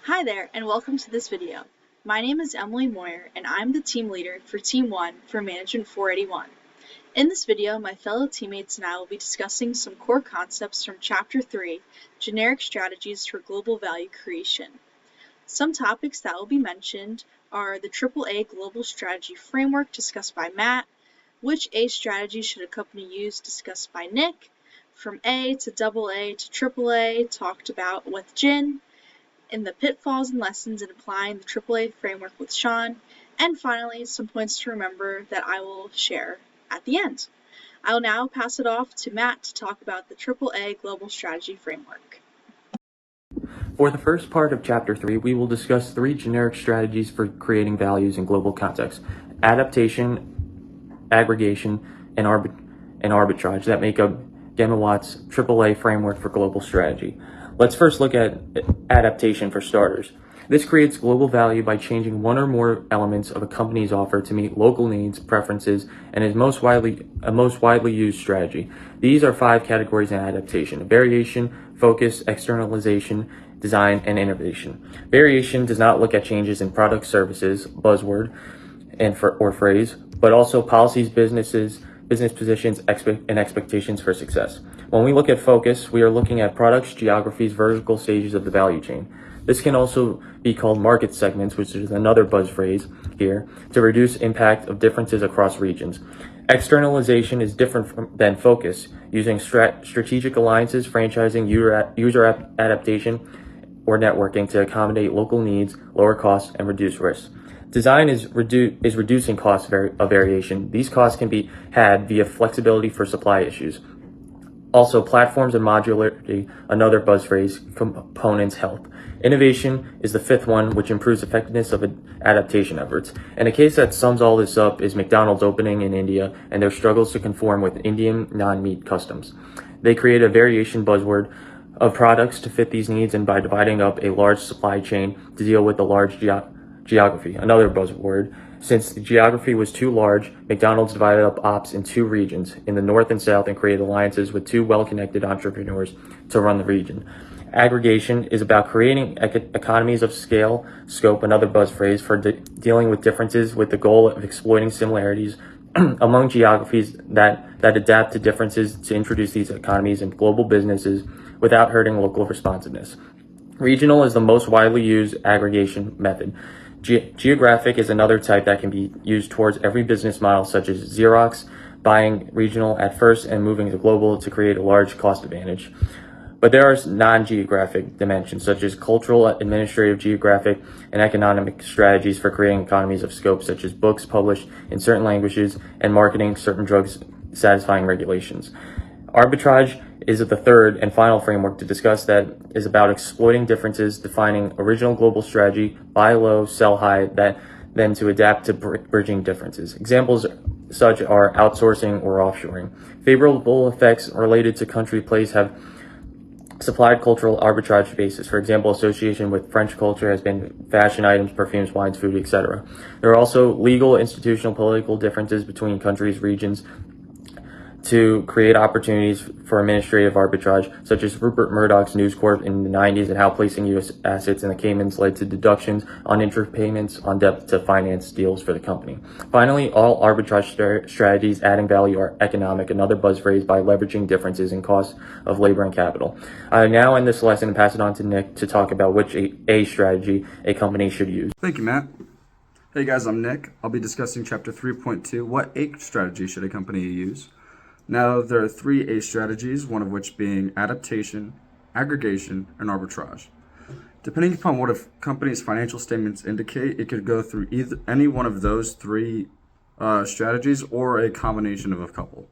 Hi there, and welcome to this video. My name is Emily Moyer, and I'm the team leader for Team 1 for Management 481. In this video, my fellow teammates and I will be discussing some core concepts from Chapter 3, Generic Strategies for Global Value Creation. Some topics that will be mentioned are the AAA Global Strategy Framework discussed by Matt, which A strategy should a company use discussed by Nick, from A to AA to AAA talked about with Jin, in the pitfalls and lessons in applying the AAA framework with Sean, and finally, some points to remember that I will share at the end. I will now pass it off to Matt to talk about the AAA Global Strategy Framework. For the first part of Chapter 3, we will discuss 3 generic strategies for creating values in global context: adaptation, aggregation, and arbitrage that make up Gemawatt's AAA framework for global strategy. Let's first look at adaptation for starters. This creates global value by changing one or more elements of a company's offer to meet local needs, preferences, and is most widely used strategy. These are 5 categories in adaptation: variation, focus, externalization, design, and innovation. Variation does not look at changes in products, services, buzzword, or phrase, but also policies, business positions, and expectations for success. When we look at focus, we are looking at products, geographies, vertical stages of the value chain. This can also be called market segments, which is another buzz phrase here, to reduce impact of differences across regions. Externalization is different than focus, using strategic alliances, franchising, user adaptation, or networking to accommodate local needs, lower costs, and reduce risks. Design is reducing cost of variation. These costs can be had via flexibility for supply issues. Also, platforms and modularity, another buzz phrase, components health. Innovation is the 5th one, which improves effectiveness of adaptation efforts. And a case that sums all this up is McDonald's opening in India and their struggles to conform with Indian non-meat customs. They create a variation buzzword of products to fit these needs, and by dividing up a large supply chain to deal with the large geography, another buzzword. Since the geography was too large, McDonald's divided up ops in 2 regions, in the north and south, and created alliances with 2 well-connected entrepreneurs to run the region. Aggregation is about creating economies of scale, scope, another buzz phrase, for dealing with differences with the goal of exploiting similarities among geographies that adapt to differences to introduce these economies in global businesses without hurting local responsiveness. Regional is the most widely used aggregation method. Geographic is another type that can be used towards every business model, such as Xerox buying regional at first and moving to global to create a large cost advantage. But there are non-geographic dimensions, such as cultural, administrative, geographic, and economic strategies for creating economies of scope, such as books published in certain languages and marketing certain drugs satisfying regulations. Arbitrage is the 3rd and final framework to discuss that is about exploiting differences, defining original global strategy, buy low, sell high, then to adapt to bridging differences. Examples such are outsourcing or offshoring. Favorable effects related to country place have supplied cultural arbitrage basis. For example, association with French culture has been fashion items, perfumes, wines, food, etc. There are also legal, institutional, political differences between countries, regions, to create opportunities for administrative arbitrage, such as Rupert Murdoch's News Corp in the 90s and how placing U.S. assets in the Caymans led to deductions on interest payments on debt to finance deals for the company. Finally, all arbitrage strategies adding value are economic, another buzz phrase, by leveraging differences in costs of labor and capital. I now end this lesson and pass it on to Nick to talk about which A strategy a company should use. Thank you, Matt. Hey guys, I'm Nick. I'll be discussing Chapter 3.2, what A strategy should a company use? Now, there are 3 A strategies, one of which being adaptation, aggregation, and arbitrage. Depending upon what a company's financial statements indicate, it could go through either any one of those 3 strategies or a combination of a couple.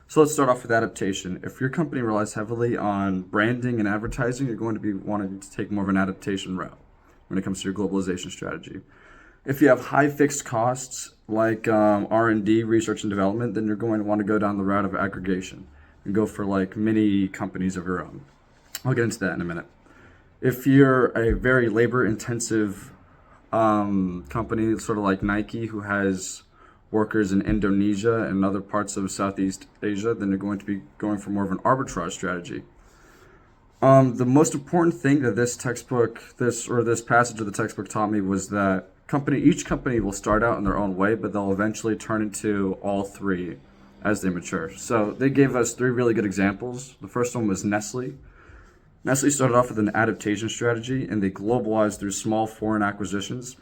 So let's start off with adaptation. If your company relies heavily on branding and advertising, you're going to be wanting to take more of an adaptation route when it comes to your globalization strategy. If you have high fixed costs like R&D, research and development, then you're going to want to go down the route of aggregation and go for like mini companies of your own. I'll get into that in a minute. If you're a very labor intensive company, sort of like Nike, who has workers in Indonesia and other parts of Southeast Asia, then you're going to be going for more of an arbitrage strategy. The most important thing that this passage of the textbook taught me was that each company will start out in their own way, but they'll eventually turn into all three as they mature. So they gave us three really good examples. The first one was Nestle. Nestle started off with an adaptation strategy, and they globalized through small foreign acquisitions.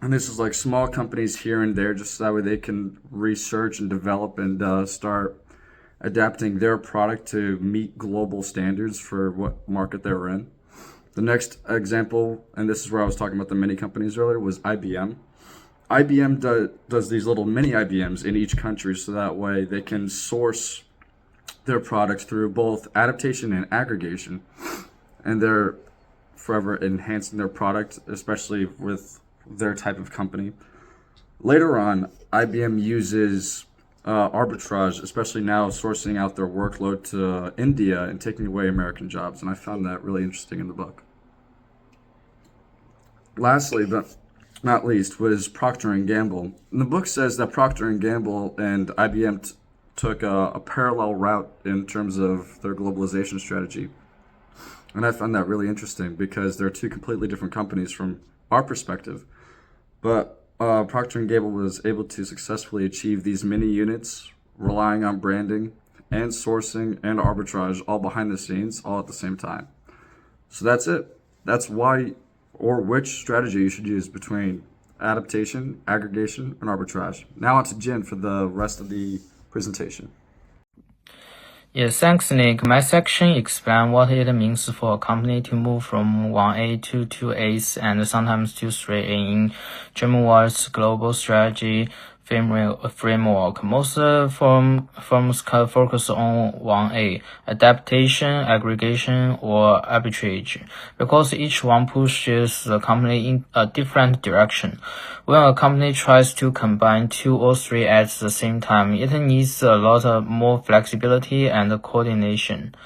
And this is like small companies here and there, just so that way they can research and develop and start adapting their product to meet global standards for what market they were in. The next example, and this is where I was talking about the mini companies earlier, was IBM. IBM does these little mini IBMs in each country, so that way they can source their products through both adaptation and aggregation, and they're forever enhancing their product, especially with their type of company. Later on, IBM uses arbitrage, especially now sourcing out their workload to India and taking away American jobs, and I found that really interesting in the book. Lastly, but not least, was Procter & Gamble. And the book says that Procter & Gamble and IBM took a parallel route in terms of their globalization strategy. And I found that really interesting because they're two completely different companies from our perspective. But Procter & Gamble was able to successfully achieve these mini units, relying on branding and sourcing and arbitrage all behind the scenes, all at the same time. So that's it. That's why or which strategy you should use between adaptation, aggregation, and arbitrage. Now on to Jin for the rest of the presentation. Yes, thanks, Nick. My section explains what it means for a company to move from 1A to 2A's and sometimes to 3A in German words global strategy framework. Most firms can focus on 1A, adaptation, aggregation, or arbitrage, because each one pushes the company in a different direction. When a company tries to combine two or three at the same time, it needs a lot more flexibility and coordination.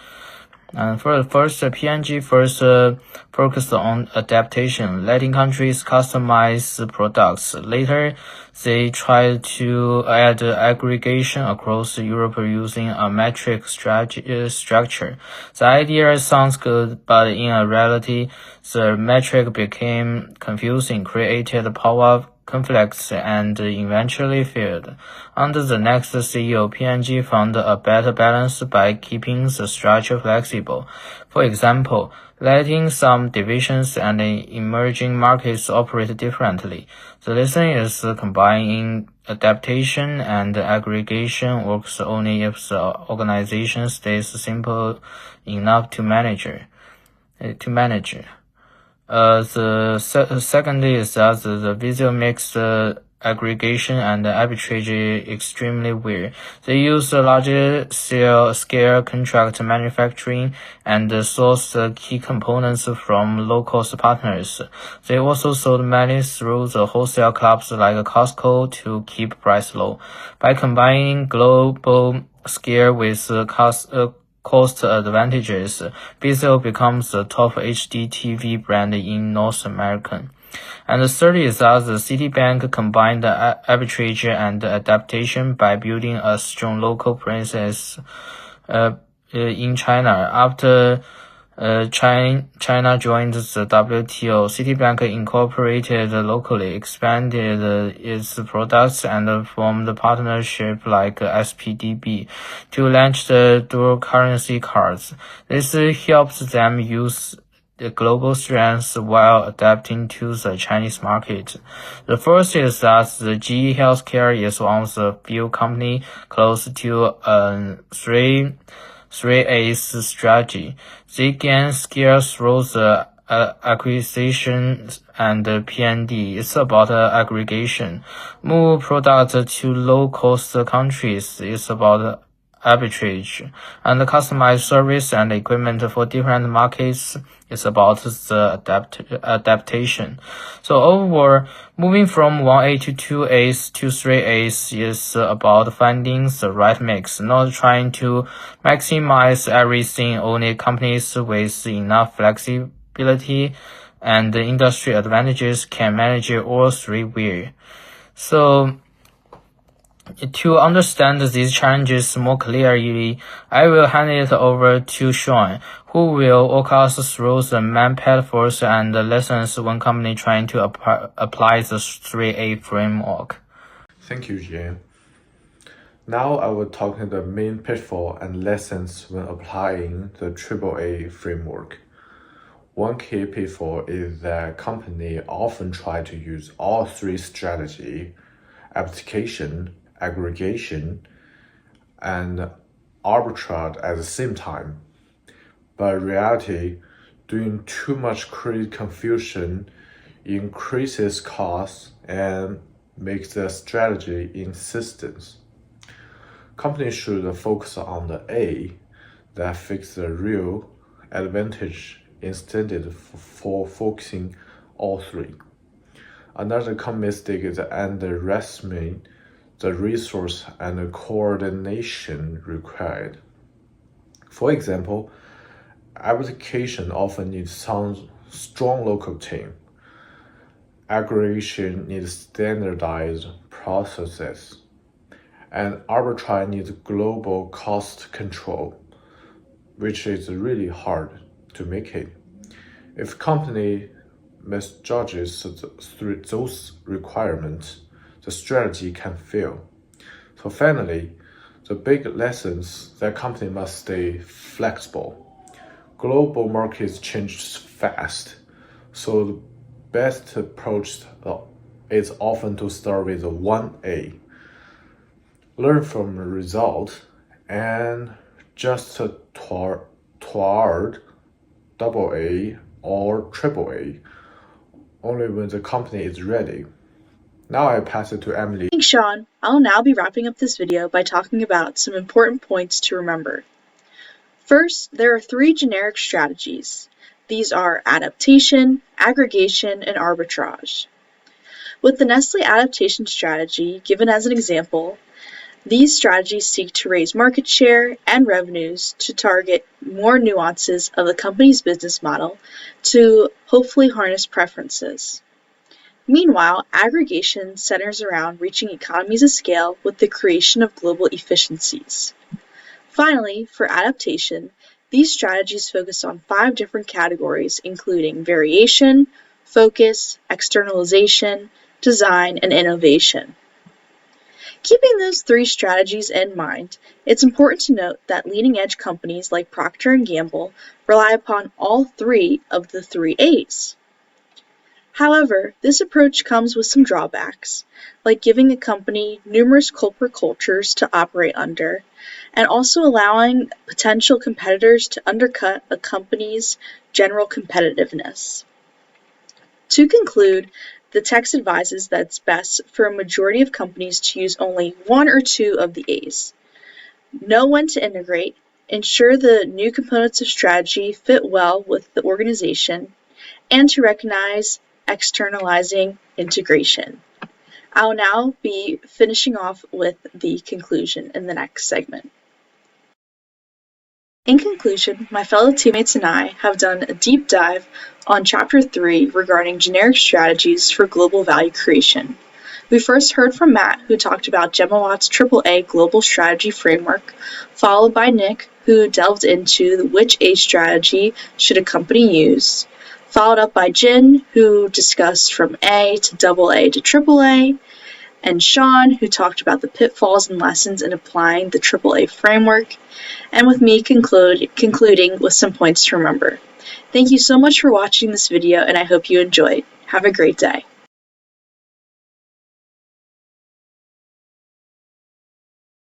For the first, P&G focused on adaptation, letting countries customize products. Later, they tried to add aggregation across Europe using a metric structure. The idea sounds good, but in reality, the metric became confusing, created power conflicts, and eventually failed. Under the next CEO, P&G found a better balance by keeping the structure flexible. For example, letting some divisions and emerging markets operate differently. The lesson is combining adaptation and aggregation works only if the organization stays simple enough to manage. The second is that the visual makes aggregation and arbitrage extremely weird. They use large scale contract manufacturing and source the key components from low-cost partners. They also sold many through the wholesale clubs like Costco to keep price low. By combining global scale with cost advantages, Vizio becomes the top HD TV brand in North America. And the third is that the Citibank combined arbitrage and adaptation by building a strong local presence in China. After China joined the WTO, Citibank incorporated locally, expanded its products, and formed partnership like SPDB to launch the dual currency cards. This helps them use the global strengths while adapting to the Chinese market. The first is that the GE Healthcare is one of the few companies close to a 3A's strategy. They gain scale through the acquisition and P&D. It's about aggregation. Move products to low-cost countries. It's about arbitrage. And customize service and equipment for different markets is about the adaptation. So overall, moving from 1A to 2A's to 3A's is about finding the right mix, not trying to maximize everything. Only companies with enough flexibility and industry advantages can manage all three well. So To understand these challenges more clearly, I will hand it over to Sean, who will walk us through the main pitfalls and lessons when company trying to apply the 3A framework. Thank you, Jan. Now I will talk the main pitfall and lessons when applying the AAA framework. One key pitfall is that companies often try to use all three strategies: application, aggregation, and arbitrage at the same time. But in reality, doing too much creates confusion, increases costs, and makes the strategy inconsistent. Companies should focus on the A that fix the real advantage instead for focusing all three. Another common mistake is underestimating the resource and the coordination required. For example, application often needs some strong local team. Aggregation needs standardized processes. And arbitrage needs global cost control, which is really hard to make it. If company misjudges through those requirements, the strategy can fail. So finally, the big lessons that company must stay flexible. Global markets change fast, so the best approach is often to start with 1A. Learn from the result and just toward AA or AAA only when the company is ready. Now I pass it to Emily. Thanks, Sean. I'll now be wrapping up this video by talking about some important points to remember. First, there are three generic strategies. These are adaptation, aggregation, and arbitrage. With the Nestle adaptation strategy given as an example, these strategies seek to raise market share and revenues to target more nuances of the company's business model to hopefully harness preferences. Meanwhile, aggregation centers around reaching economies of scale with the creation of global efficiencies. Finally, for adaptation, these strategies focus on 5 different categories, including variation, focus, externalization, design, and innovation. Keeping those 3 strategies in mind, it's important to note that leading-edge companies like Procter & Gamble rely upon all 3 of the 3 A's. However, this approach comes with some drawbacks, like giving a company numerous corporate cultures to operate under, and also allowing potential competitors to undercut a company's general competitiveness. To conclude, the text advises that it's best for a majority of companies to use only 1 or 2 of the A's. Know when to integrate, ensure the new components of strategy fit well with the organization, and to recognize externalizing integration. I'll now be finishing off with the conclusion in the next segment. In conclusion, my fellow teammates and I have done a deep dive on Chapter 3 regarding generic strategies for global value creation. We first heard from Matt, who talked about Gemma Watt's AAA Global Strategy Framework, followed by Nick, who delved into which A strategy should a company use, followed up by Jin, who discussed from A to AA to AAA, and Sean, who talked about the pitfalls and lessons in applying the AAA framework, and with me concluding with some points to remember. Thank you so much for watching this video, and I hope you enjoyed. Have a great day.